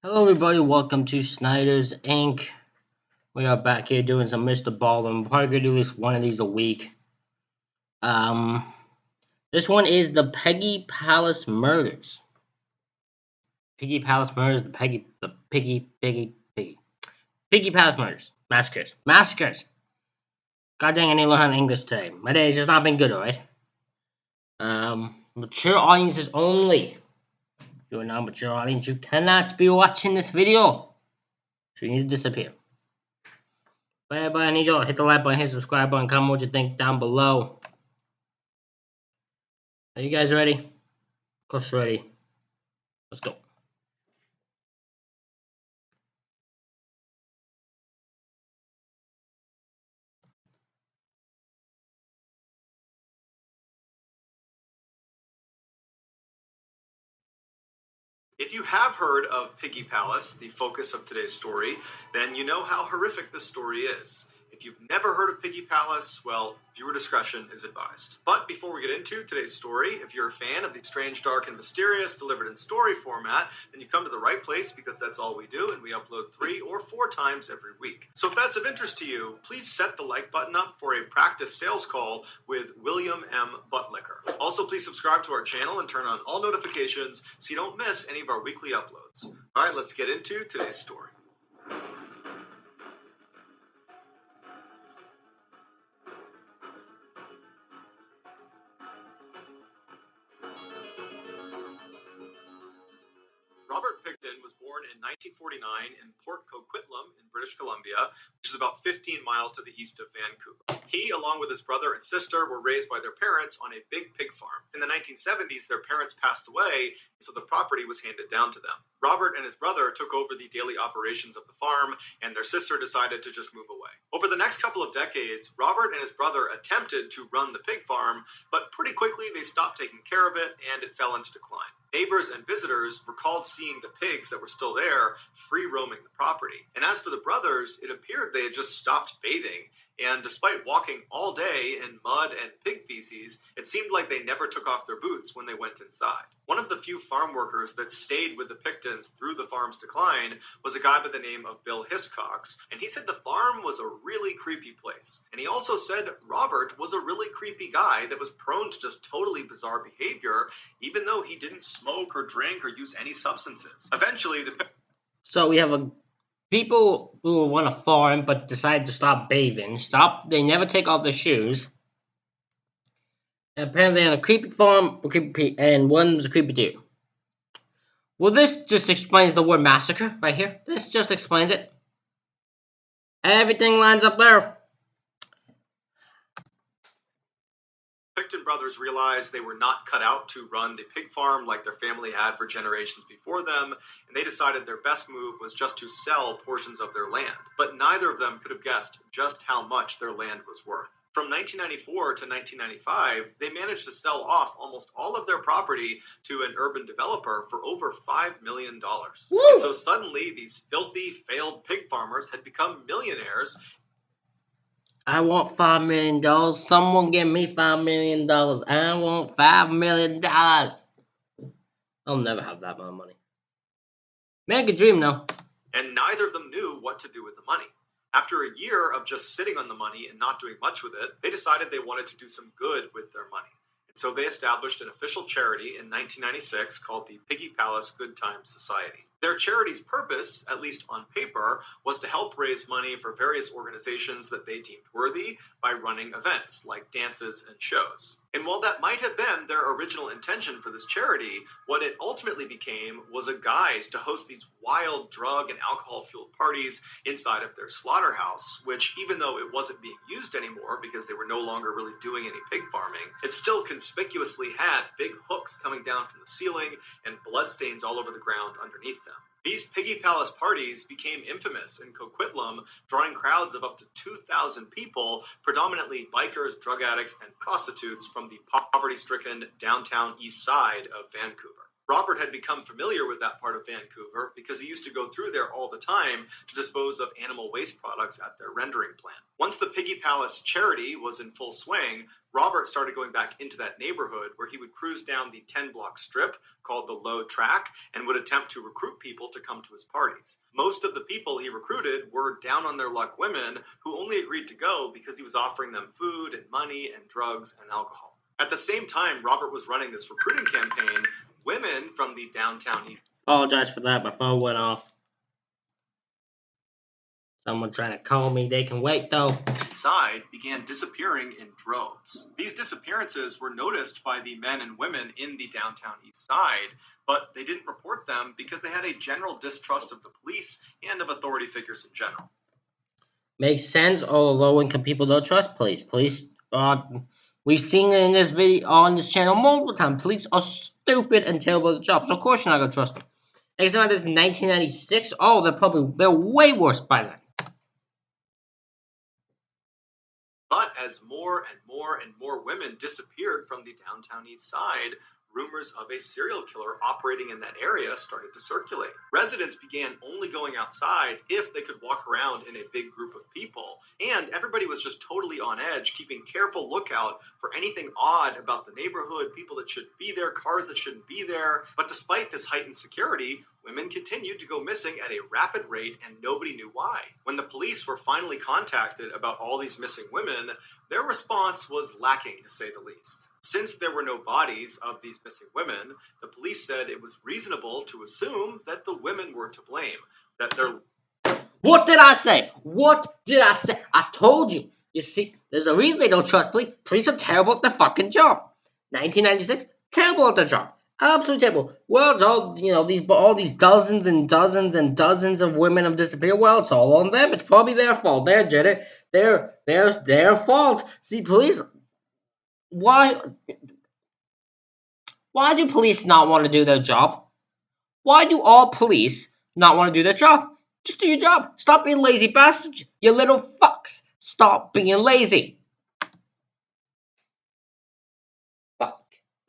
Hello, everybody. Welcome to Snyder's Inc. We are back here doing some Mr. Ball, and we're probably gonna do at least one of these a week. Um, this one is the Peggy Palace Murders. Piggy Palace Murders. Piggy Palace Murders. Massacres. God dang, I need to learn how to English today. My day has just not been good, alright? Mature audiences only. You are not mature audience. You cannot be watching this video. So you need to disappear. But everybody, I need y'all to hit the like button, hit the subscribe button, comment what you think down below. Are you guys ready? Of course, ready. Let's go. If you have heard of Piggy Palace, the focus of today's story, then you know how horrific this story is. If you've never heard of Piggy Palace, well, viewer discretion is advised. But before we get into today's story, if you're a fan of the strange, dark, and mysterious delivered in story format, then you come to the right place because that's all we do, and we upload 3 or 4 times every week. So if that's of interest to you, please set the like button up for a practice sales call with William M. Buttlicker. Also, please subscribe to our channel and turn on all notifications so you don't miss any of our weekly uploads. All right, let's get into today's story. Robert Picton was born in 1949 in Port Coquitlam in British Columbia, which is about 15 miles to the east of Vancouver. He, along with his brother and sister, were raised by their parents on a big pig farm. In the 1970s, their parents passed away, so the property was handed down to them. Robert and his brother took over the daily operations of the farm, and their sister decided to just move away. Over the next couple of decades, Robert and his brother attempted to run the pig farm, but pretty quickly they stopped taking care of it, and it fell into decline. Neighbors and visitors recalled seeing the pigs that were still there free roaming the property. And as for the brothers, it appeared they had just stopped bathing, and despite walking all day in mud and pig feces, it seemed like they never took off their boots when they went inside. One of the few farm workers that stayed with the Pictons through the farm's decline was a guy by the name of Bill Hiscox, and he said the farm was a really creepy place. And he also said Robert was a really creepy guy that was prone to just totally bizarre behavior, even though he didn't smoke or drink or use any substances. Eventually, So we have people who want to farm but decide to stop bathing. They never take off their shoes. And apparently, on a creepy farm, and one's a creepy dude. Well, this just explains the word massacre right here. This just explains it. Everything lines up there. Picton brothers realized they were not cut out to run the pig farm like their family had for generations before them, and they decided their best move was just to sell portions of their land. But neither of them could have guessed just how much their land was worth. From 1994 to 1995, they managed to sell off almost all of their property to an urban developer for over $5 million. And so suddenly, these filthy, failed pig farmers had become millionaires. I want $5 million. Someone give me $5 million. I want $5 million. I'll never have that amount of money. Man, good dream though. And neither of them knew what to do with the money. After a year of just sitting on the money and not doing much with it, they decided they wanted to do some good with their money. And so they established an official charity in 1996 called the Piggy Palace Good Times Society. Their charity's purpose, at least on paper, was to help raise money for various organizations that they deemed worthy by running events like dances and shows. And while that might have been their original intention for this charity, what it ultimately became was a guise to host these wild drug and alcohol-fueled parties inside of their slaughterhouse, which, even though it wasn't being used anymore because they were no longer really doing any pig farming, it still conspicuously had big hooks coming down from the ceiling and bloodstains all over the ground underneath them. These Piggy Palace parties became infamous in Coquitlam, drawing crowds of up to 2,000 people, predominantly bikers, drug addicts, and prostitutes from the poverty-stricken downtown east side of Vancouver. Robert had become familiar with that part of Vancouver because he used to go through there all the time to dispose of animal waste products at their rendering plant. Once the Piggy Palace charity was in full swing, Robert started going back into that neighborhood where he would cruise down the 10-block strip called the Low Track and would attempt to recruit people to come to his parties. Most of the people he recruited were down on their luck women who only agreed to go because he was offering them food and money and drugs and alcohol. At the same time Robert was running this recruiting campaign, women from the downtown east. Apologize for that, my phone went off. Someone trying to call me, they can wait though. Side began disappearing in droves. These disappearances were noticed by the men and women in the downtown east side, but they didn't report them because they had a general distrust of the police and of authority figures in general. Makes sense. All low-income people don't trust police. Police, we've seen it in this video on this channel multiple times. Police are stupid and terrible at the job, so of course you're not gonna trust them. Next time this is 1996. Oh, they're way worse by then. But as more and more and more women disappeared from the downtown east side, rumors of a serial killer operating in that area started to circulate. Residents began only going outside if they could walk around in a big group of people, and everybody was just totally on edge, keeping careful lookout for anything odd about the neighborhood, people that shouldn't be there, cars that shouldn't be there. But despite this heightened security, women continued to go missing at a rapid rate and nobody knew why. When the police were finally contacted about all these missing women, their response was lacking, to say the least. Since there were no bodies of these missing women, the police said it was reasonable to assume that the women were to blame, that their... What did I say? What did I say? I told you. You see, there's a reason they don't trust police. Police are terrible at their fucking job. 1996, terrible at their job. Absolutely terrible. Well, all these dozens and dozens and dozens of women have disappeared. Well, it's all on them. It's probably their fault. They did it. There's their fault. See, police. Why do police not want to do their job? Why do all police not want to do their job? Just do your job. Stop being lazy bastards. You little fucks. Stop being lazy. Fuck.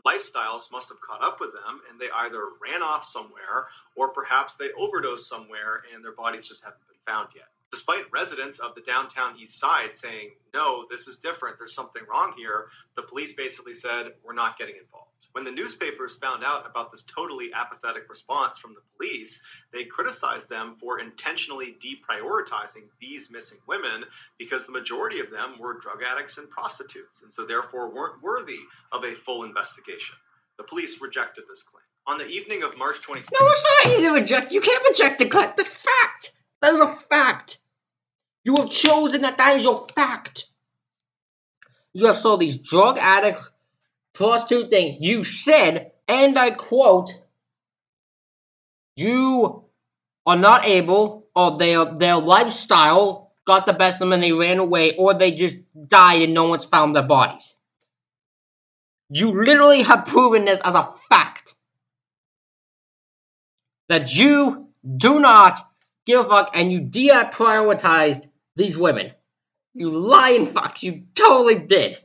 Lifestyles must have caught up with them and they either ran off somewhere or perhaps they overdosed somewhere and their bodies just haven't been found yet. Despite residents of the downtown east side saying, no, this is different, there's something wrong here, the police basically said, we're not getting involved. When the newspapers found out about this totally apathetic response from the police, they criticized them for intentionally deprioritizing these missing women because the majority of them were drug addicts and prostitutes, and so therefore weren't worthy of a full investigation. The police rejected this claim. On the evening of March 26th... No, it's not easy to reject. You can't reject the claim. The fact. That is a fact. You have chosen that is your fact. You have saw these drug addict prostitute thing. You said, and I quote, you are not able, or their lifestyle got the best of them and they ran away, or they just died and no one's found their bodies. You literally have proven this as a fact. That you do not give a fuck and you deprioritized these women. You lying fucks. You totally did.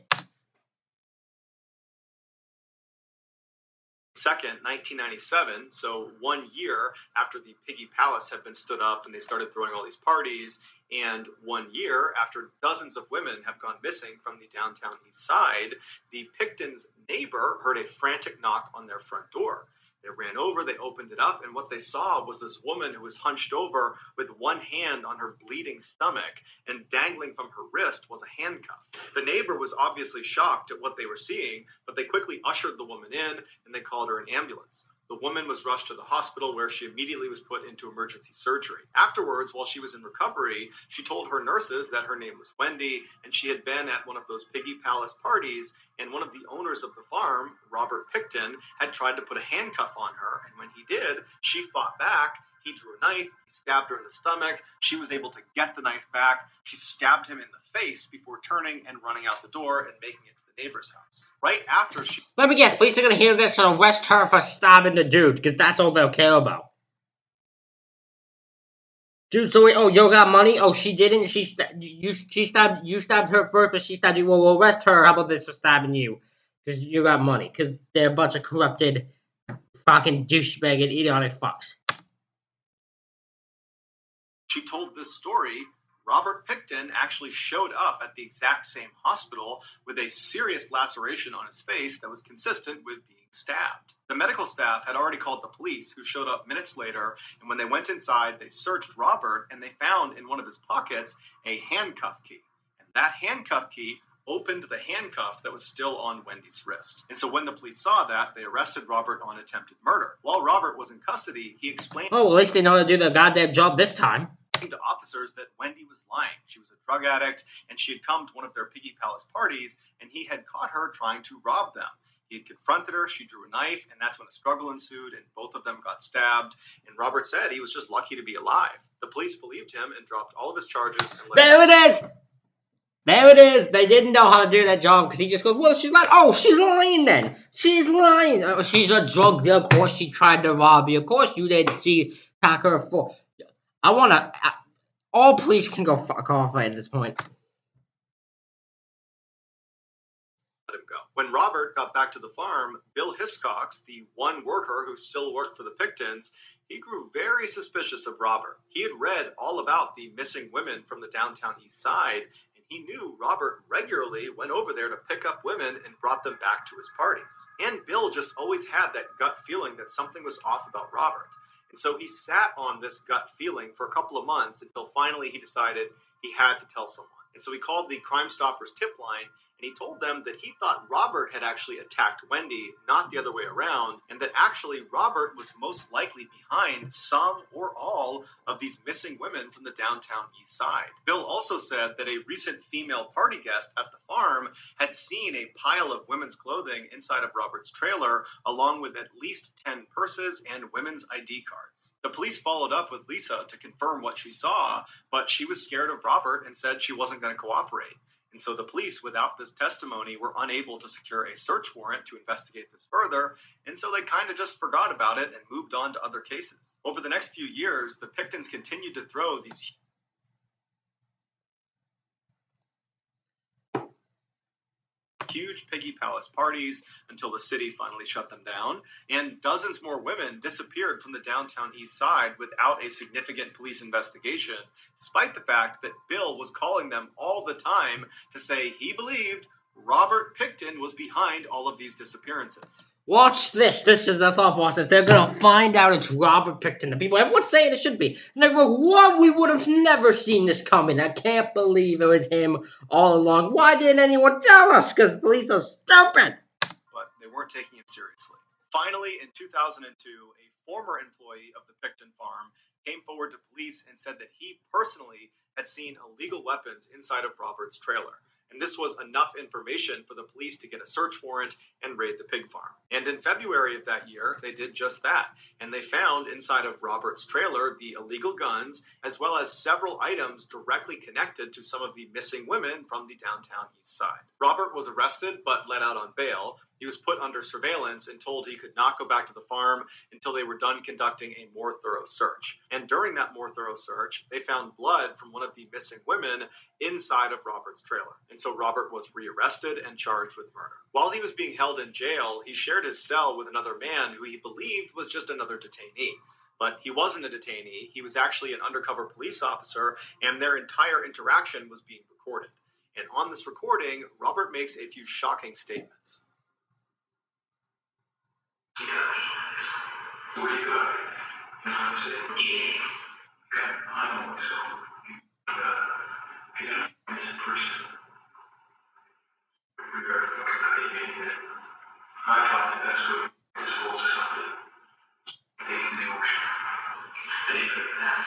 2nd, 1997, so 1 year after the Piggy Palace had been stood up and they started throwing all these parties, and 1 year after dozens of women have gone missing from the downtown east side, the Picton's neighbor heard a frantic knock on their front door. They ran over, they opened it up, and what they saw was this woman who was hunched over with one hand on her bleeding stomach, and dangling from her wrist was a handcuff. The neighbor was obviously shocked at what they were seeing, but they quickly ushered the woman in, and they called her an ambulance. The woman was rushed to the hospital where she immediately was put into emergency surgery. Afterwards, while she was in recovery, she told her nurses that her name was Wendy and she had been at one of those Piggy Palace parties, and one of the owners of the farm, Robert Picton, had tried to put a handcuff on her, and when he did, she fought back. He drew a knife, he stabbed her in the stomach, she was able to get the knife back, she stabbed him in the face before turning and running out the door and making it to the neighbor's house. Right after she... Let me guess, police are gonna hear this and arrest her for stabbing the dude, because that's all they'll care about. Dude, so you got money? Oh, she didn't? You stabbed her first, but she stabbed you. Well, we'll arrest her. How about this for stabbing you? Because you got money. Because they're a bunch of corrupted Fucking douchebag and idiotic fucks. She told this story, Robert Pickton actually showed up at the exact same hospital with a serious laceration on his face that was consistent with being stabbed. The medical staff had already called the police, who showed up minutes later, and when they went inside, they searched Robert, and they found in one of his pockets a handcuff key. And that handcuff key opened the handcuff that was still on Wendy's wrist. And so when the police saw that, they arrested Robert on attempted murder. While Robert was in custody, he explained... Oh, well, at least they know how to do their goddamn job this time. ...to officers that Wendy was lying. She was a drug addict, and she had come to one of their Piggy Palace parties, and he had caught her trying to rob them. He had confronted her, she drew a knife, and that's when a struggle ensued, and both of them got stabbed. And Robert said he was just lucky to be alive. The police believed him and dropped all of his charges. And there it is! There it is! They didn't know how to do that job because he just goes, well, she's lying. Oh, she's lying then! She's lying! Oh, she's a drug dealer. Of course she tried to rob you. Of course you didn't see Tucker for. I want to. All police can go fuck off at this point. Let him go. When Robert got back to the farm, Bill Hiscox, the one worker who still worked for the Picktons, he grew very suspicious of Robert. He had read all about the missing women from the downtown east side, and he knew Robert regularly went over there to pick up women and brought them back to his parties. And Bill just always had that gut feeling that something was off about Robert. And so he sat on this gut feeling for a couple of months until finally he decided he had to tell someone. And so he called the Crime Stoppers tip line, and he told them that he thought Robert had actually attacked Wendy, not the other way around, and that actually Robert was most likely behind some or all of these missing women from the downtown east side. Bill also said that a recent female party guest at the farm had seen a pile of women's clothing inside of Robert's trailer, along with at least 10 purses and women's ID cards. The police followed up with Lisa to confirm what she saw, but she was scared of Robert and said she wasn't going to cooperate. And so the police, without this testimony, were unable to secure a search warrant to investigate this further, and so they kind of just forgot about it and moved on to other cases. Over the next few years, the Picktons continued to throw these huge Piggy Palace parties until the city finally shut them down, and dozens more women disappeared from the downtown east side without a significant police investigation, despite the fact that Bill was calling them all the time to say he believed Robert Pickton was behind all of these disappearances. Watch this. This is the thought process. They're gonna find out it's Robert Pickton. The people, everyone's saying it should be. And they go, what? We would have never seen this coming. I can't believe it was him all along. Why didn't anyone tell us? Because police are stupid. But they weren't taking him seriously. Finally, in 2002, a former employee of the Pickton farm came forward to police and said that he personally had seen illegal weapons inside of Robert's trailer. And this was enough information for the police to get a search warrant and raid the pig farm. And in February of that year, they did just that. And they found inside of Robert's trailer the illegal guns, as well as several items directly connected to some of the missing women from the downtown east side. Robert was arrested, but let out on bail. He was put under surveillance and told he could not go back to the farm until they were done conducting a more thorough search. And during that more thorough search, they found blood from one of the missing women inside of Robert's trailer. And so Robert was rearrested and charged with murder. While he was being held in jail, he shared his cell with another man who he believed was just another detainee. But he wasn't a detainee. He was actually an undercover police officer, and their entire interaction was being recorded. And on this recording, Robert makes a few shocking statements. What do you got? And I said, yeah, I know myself. Get out of this person. We better fucking how you made it. I thought that that's what this was something. Taking the ocean. Stay like that.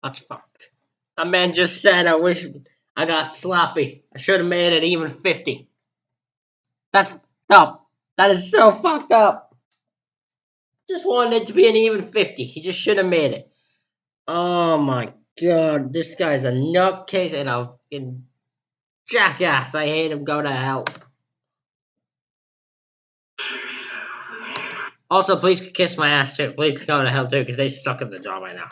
That's fucked. That man just said, I wish I got sloppy. I should have made it even 50. That's fucked up. That is so fucked up. Just wanted it to be an even 50. He just should have made it. Oh my god, this guy's a nutcase and a fucking jackass. I hate him. Go to hell. Also, please kiss my ass too. Please go to hell too, because they suck at the job right now.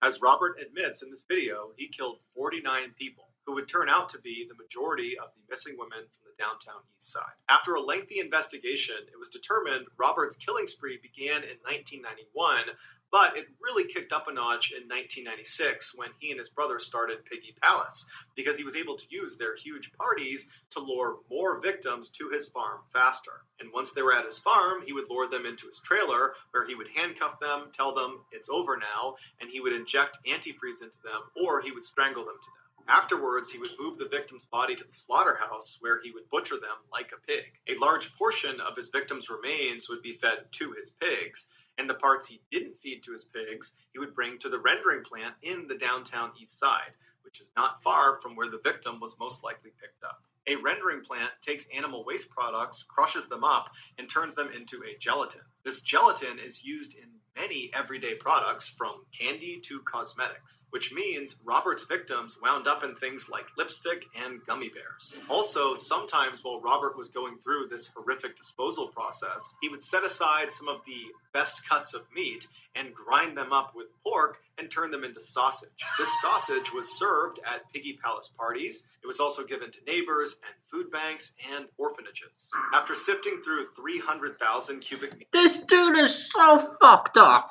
As Robert admits in this video, he killed 49 people, who would turn out to be the majority of the missing women from the downtown east side. After a lengthy investigation, it was determined Robert's killing spree began in 1991, but it really kicked up a notch in 1996 when he and his brother started Piggy Palace, because he was able to use their huge parties to lure more victims to his farm faster. And once they were at his farm, he would lure them into his trailer, where he would handcuff them, tell them it's over now, and he would inject antifreeze into them, or he would strangle them to death. Afterwards, he would move the victim's body to the slaughterhouse, where he would butcher them like a pig. A large portion of his victims' remains would be fed to his pigs, and the parts he didn't feed to his pigs, he would bring to the rendering plant in the downtown east side, which is not far from where the victim was most likely picked up. A rendering plant takes animal waste products, crushes them up, and turns them into a gelatin. This gelatin is used in many everyday products, from candy to cosmetics, which means Robert's victims wound up in things like lipstick and gummy bears. Also, sometimes while Robert was going through this horrific disposal process, he would set aside some of the best cuts of meat and grind them up with pork and turn them into sausage. This sausage was served at Piggy Palace parties. It was also given to neighbors and food banks and orphanages. After sifting through 300,000 cubic meters... This dude is so fucked up.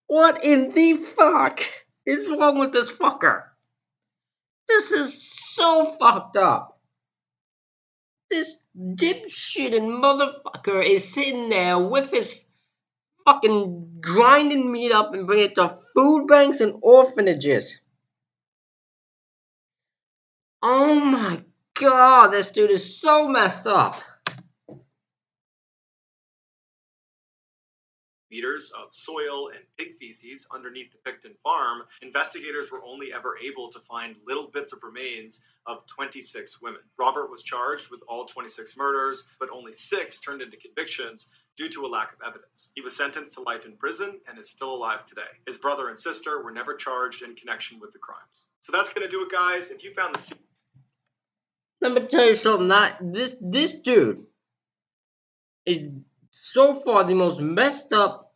What in the fuck is wrong with this fucker? This is so fucked up. This dipshitting motherfucker is sitting there with his fucking grinding meat up and bring it to food banks and orphanages. Oh my god, this dude is so messed up. Meters of soil and pig feces underneath the Picton farm, investigators were only ever able to find little bits of remains of 26 women. Robert was charged with all 26 murders, but only 6 turned into convictions due to a lack of evidence. He was sentenced to life in prison and is still alive today. His brother and sister were never charged in connection with the crimes. So that's going to do it, guys. If you found this... Let me tell you something, this dude is so far the most messed up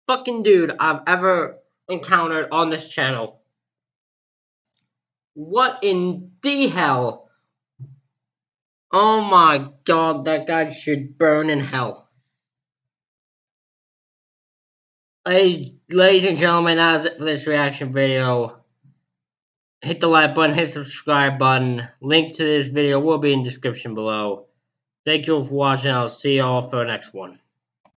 fucking dude I've ever encountered on this channel. What in the hell? Oh my god, that guy should burn in hell. Ladies and gentlemen, that's it for this reaction video. Hit the like button, hit the subscribe button. Link to this video will be in the description below. Thank you all for watching. I'll see you all for the next one.